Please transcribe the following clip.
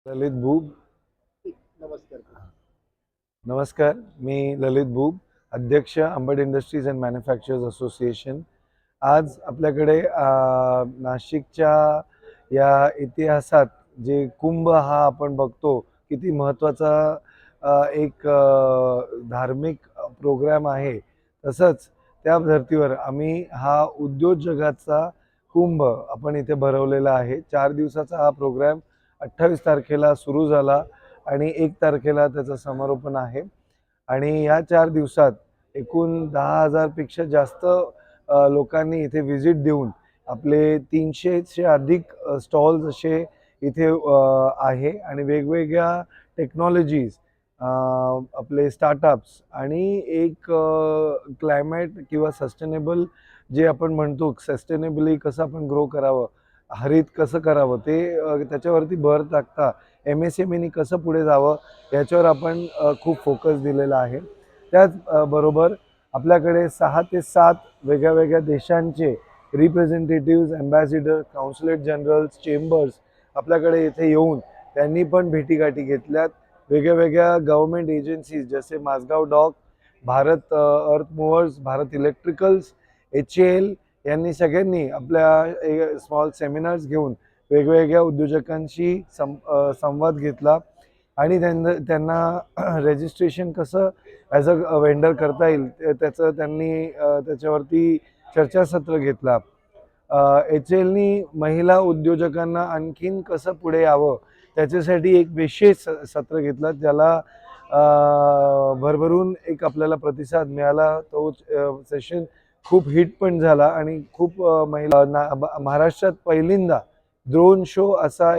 ललित भूब. नमस्कार. नमस्कार. मी ललित भूब, अध्यक्ष Ambad industries and manufacturers association. आज आपल्याकडे नाशिकच्या या इतिहासात जे कुंभ हा आपण बघतो किती महत्त्वाचा एक धार्मिक प्रोग्राम आहे, तसंच त्या धर्तीवर आम्ही हा उद्योजकाचा कुंभ आपण इथे भरवलेला आहे. 4 दिवसाचा हा प्रोग्राम 28 तारखेला सुरू झाला आणि 1 तारखेला त्याचं समारोपन आहे. आणि या 4 दिवसात एकूण 10,000 पेक्षा जास्त लोकांनी इथे व्हिजिट देऊन आपले 300चे अधिक स्टॉल्स असे इथे आहे आणि वेगवेगळ्या टेक्नॉलॉजीज, आपले स्टार्टअप्स आणि एक क्लायमेट किंवा सस्टेनेबल जे आपण म्हणतो, सस्टेनेबली कसं आपण ग्रो करावं, हरित कसं करावं, ते त्याच्यावरती भर टाकता MSMEनी कसं पुढे जावं याच्यावर आपण खूप फोकस दिलेला आहे. त्याच बरोबर आपल्याकडे 6 ते 7 वेगळ्या देशांचे representatives, ambassador, consulate generals, chambers आपल्याकडे इथे येऊन त्यांनी पण भेटीगाठी घेतल्यात. वेगळ्या गव्हर्नमेंट एजन्सीज जसे माझगाव डॉक, भारत अर्थ मूव्हर्स, भारत इलेक्ट्रिकल्स, HAL यांनी सगळ्यांनी आपल्या स्मॉल सेमिनार्स घेऊन वेगवेगळ्या उद्योजकांशी संवाद घेतला आणि त्यांना रजिस्ट्रेशन कसं ॲज अ वेंडर करता येईल त्याचं त्यांनी त्याच्यावरती चर्चासत्र घेतला. HALनी महिला उद्योजकांना आणखीन कसं पुढे यावं त्याच्यासाठी एक विशेष सत्र घेतलं, ज्याला भरभरून एक आपल्याला प्रतिसाद मिळाला. तो सेशन खूप हिट पण झाला आणि खूप महाराष्ट्रात पहिल्यांदा ड्रोन शो असा